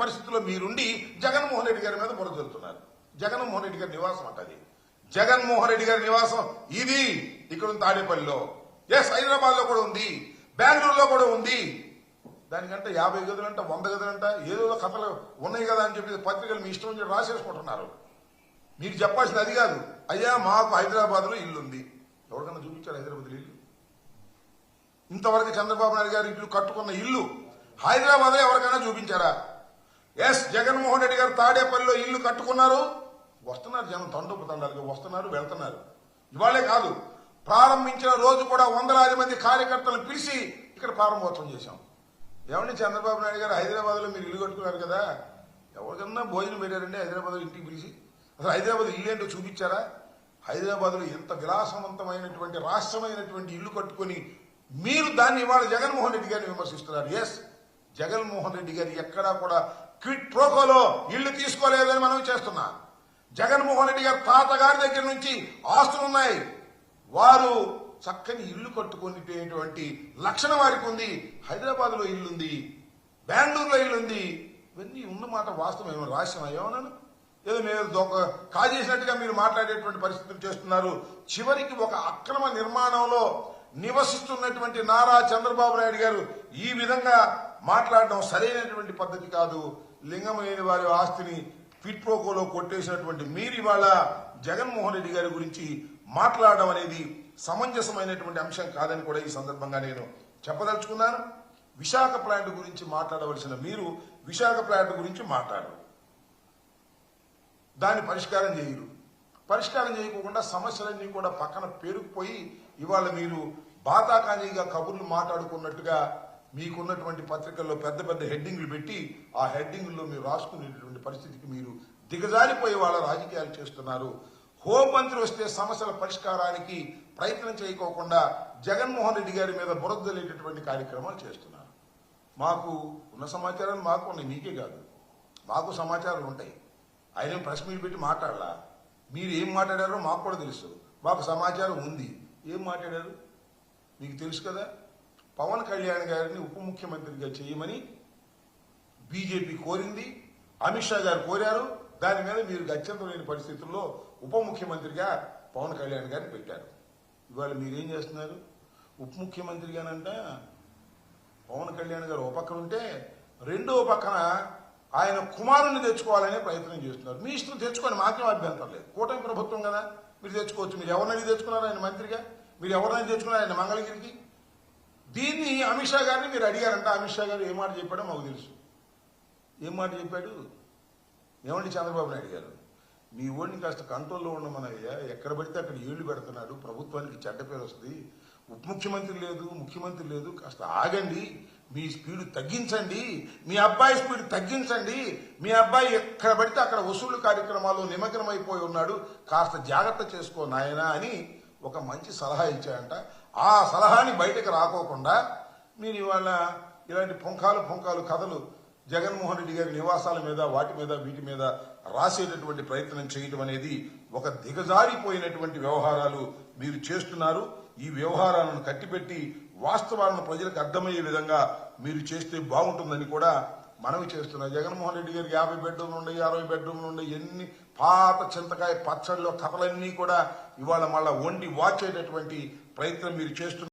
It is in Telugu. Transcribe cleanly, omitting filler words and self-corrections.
పరిస్థితుల్లో మీరుండి జగన్మోహన్ రెడ్డి గారి మీద బురదలుతున్నారు. జగన్మోహన్ రెడ్డి గారి నివాసం అంటది. జగన్మోహన్ రెడ్డి గారి నివాసం ఇది ఇక్కడ ఉంది తాడేపల్లిలో. ఎస్, హైదరాబాద్ లో కూడా ఉంది, బెంగళూరులో కూడా ఉంది. దానికంటే 50 గదులంట 100 గదులంట ఏదో కథలు ఉన్నాయి కదా అని చెప్పి పత్రికలు మీ ఇష్టం చెప్పి రాసేసుకుంటున్నారు. మీకు చెప్పాల్సింది అది కాదు. అయ్యా, మాకు హైదరాబాద్ లో ఇల్లు ఉంది. ఎవరికైనా చూపించారు హైదరాబాద్ ఇల్లు? ఇంతవరకు చంద్రబాబు నాయుడు గారు ఇల్లు కట్టుకున్న ఇల్లు హైదరాబాద్ లో ఎవరికైనా చూపించారా? ఎస్, జగన్మోహన్ రెడ్డి గారు తాడేపల్లిలో ఇల్లు కట్టుకున్నారు. వస్తున్నారు జనం, తండోపతండాలుగా వస్తున్నారు, వెళ్తున్నారు. ఇవాళే కాదు, ప్రారంభించిన రోజు కూడా వందలాది మంది కార్యకర్తలను పిలిచి ఇక్కడ ప్రారంభోత్సవం చేశాం. ఏమండి చంద్రబాబు నాయుడు గారు హైదరాబాద్ లో మీరు ఇల్లు కట్టుకున్నారు కదా, ఎవరికన్నా భోజనం పెట్టారండి హైదరాబాద్ లో ఇంటికి పిలిచి? అసలు హైదరాబాద్ ఇల్లు ఏంటో చూపించారా? హైదరాబాద్ లో ఎంత విలాసవంతమైనటువంటి రాష్ట్రమైనటువంటి ఇల్లు కట్టుకుని మీరు దాన్ని ఇవాళ జగన్మోహన్ రెడ్డి గారిని విమర్శిస్తున్నారు. ఎస్, జగన్మోహన్ రెడ్డి గారు ఎక్కడా కూడా క్విట్ ప్రోకోలో ఇల్లు తీసుకోలేదని మనం చేస్తున్నా. జగన్మోహన్ రెడ్డి గారు తాతగారి దగ్గర నుంచి ఆస్తులున్నాయి. వారు చక్కని ఇల్లు కట్టుకునేటువంటి లక్షణం వారికి ఉంది. హైదరాబాద్ లో ఇల్లుంది, బెంగళూరులో ఇల్లుంది. ఇవన్నీ ఉన్నమాట వాస్తవం. ఏమైనా రాష్ట్రం ఏమన్నాను? ఏదో మీరు కాజేసినట్టుగా మీరు మాట్లాడేటువంటి పరిస్థితులు చేస్తున్నారు. చివరికి ఒక అక్రమ నిర్మాణంలో నివసిస్తున్నటువంటి నారా చంద్రబాబు నాయుడు గారు ఈ విధంగా మాట్లాడడం సరైనటువంటి పద్ధతి కాదు. లింగమైన వారి ఆస్తిని క్విట్ ప్రోకోలో కొట్టేసినటువంటి మీరు ఇవాళ జగన్మోహన్ రెడ్డి గారి గురించి మాట్లాడడం అనేది సమంజసమైనటువంటి అంశం కాదని కూడా ఈ సందర్భంగా నేను చెప్పదలుచుకున్నాను. విశాఖ ప్లాంట్ గురించి మాట్లాడవలసిన మీరు విశాఖ ప్లాంట్ గురించి మాట్లాడరు, దాన్ని పరిష్కారం చేయరు. పరిష్కారం చేయకుండా సమస్యలన్నీ కూడా పక్కన పేరుకుపోయి ఇవాళ మీరు బాతాకానీగా కబుర్లు మాట్లాడుకున్నట్టుగా మీకున్నటువంటి పత్రికల్లో పెద్ద పెద్ద హెడ్డింగ్లు పెట్టి ఆ హెడ్డింగ్లో మీరు రాసుకునేటువంటి పరిస్థితికి మీరు దిగజారిపోయే వాళ్ళ రాజకీయాలు చేస్తున్నారు. హోంమంత్రి వస్తే సమస్యల పరిష్కారానికి ప్రయత్నం చేయకోకుండా జగన్మోహన్ రెడ్డి గారి మీద బురదలేటటువంటి కార్యక్రమాలు చేస్తున్నారు. మాకు ఉన్న సమాచారాలు మాకు ఉన్నాయి, మీకే కాదు, మాకు సమాచారాలు ఉంటాయి. ఆయన ప్రెస్ మీట్ పెట్టి మాట్లాడలా. మీరు ఏం మాట్లాడారో మాకు కూడా తెలుసు, మాకు సమాచారం ఉంది. ఏం మాట్లాడారు మీకు తెలుసు కదా. పవన్ కళ్యాణ్ గారిని ఉప ముఖ్యమంత్రిగా చేయమని బీజేపీ కోరింది, అమిత్ షా గారు కోరారు. దాని మీద మీరు గత్యంతరం లేని పరిస్థితుల్లో ఉప ముఖ్యమంత్రిగా పవన్ కళ్యాణ్ గారిని పెట్టారు. ఇవాళ మీరేం చేస్తున్నారు? ఉప ముఖ్యమంత్రిగానంట పవన్ కళ్యాణ్ గారు ఒక పక్కన ఉంటే రెండో పక్కన ఆయన కుమారుణ్ణి తెచ్చుకోవాలనే ప్రయత్నం చేస్తున్నారు. మీ ఇష్టం తెచ్చుకొని మాకేం అభ్యంతరం లేదు, కూటమి ప్రభుత్వం కదా, మీరు తెచ్చుకోవచ్చు. మీరు ఎవరినైనా తెచ్చుకున్నారు ఆయన మంత్రిగా, మీరు ఎవరినైనా తెచ్చుకున్నారు ఆయన మంగళగిరికి. దీన్ని అమిత్ షా గారిని మీరు అడిగారంట. అమిత్ షా గారు ఏ మాట చెప్పాడో మాకు తెలుసు. ఏం మాట చెప్పాడు? ఏమండి చంద్రబాబు నాయుడు గారు, మీ ఓడిని కాస్త కంట్రోల్లో ఉండమనయ్యా, ఎక్కడ పడితే అక్కడ ఏళ్లు పెడుతున్నాడు, ప్రభుత్వానికి చెడ్డ పేరు వస్తుంది, ఉప ముఖ్యమంత్రి లేదు, ముఖ్యమంత్రి లేదు, కాస్త ఆగండి, మీ స్పీడ్ తగ్గించండి, మీ అబ్బాయి స్పీడ్ తగ్గించండి, మీ అబ్బాయి ఎక్కడ పడితే అక్కడ వసూలు కార్యక్రమాల్లో నిమగ్నమైపోయి ఉన్నాడు, కాస్త జాగ్రత్త చేసుకో నాయనా అని ఒక మంచి సలహా ఇచ్చాయంట. ఆ సలహాని బయటకు రాకోకుండా మీరు ఇవాళ ఇలాంటి పుంకాలు కథలు జగన్మోహన్ రెడ్డి గారి నివాసాల మీద వాటి మీద వీటి మీద రాసేటటువంటి ప్రయత్నం చేయడం అనేది ఒక దిగజారిపోయినటువంటి వ్యవహారాలు మీరు చేస్తున్నారు. ఈ వ్యవహారాలను కట్టిపెట్టి వాస్తవాలను ప్రజలకు అర్థమయ్యే విధంగా మీరు చేస్తే బాగుంటుందని కూడా మనవి చేస్తున్నారు. జగన్మోహన్ రెడ్డి గారికి 50 బెడ్రూమ్లు ఉన్నాయి, 60 బెడ్రూమ్లు ఉన్నాయి, ఎన్ని పాత చింతకాయ పచ్చడిలో కథలన్నీ కూడా ఇవాళ మళ్ళా వండి వాచేటటువంటి ప్రయత్నం మీరు చేస్తున్నారు.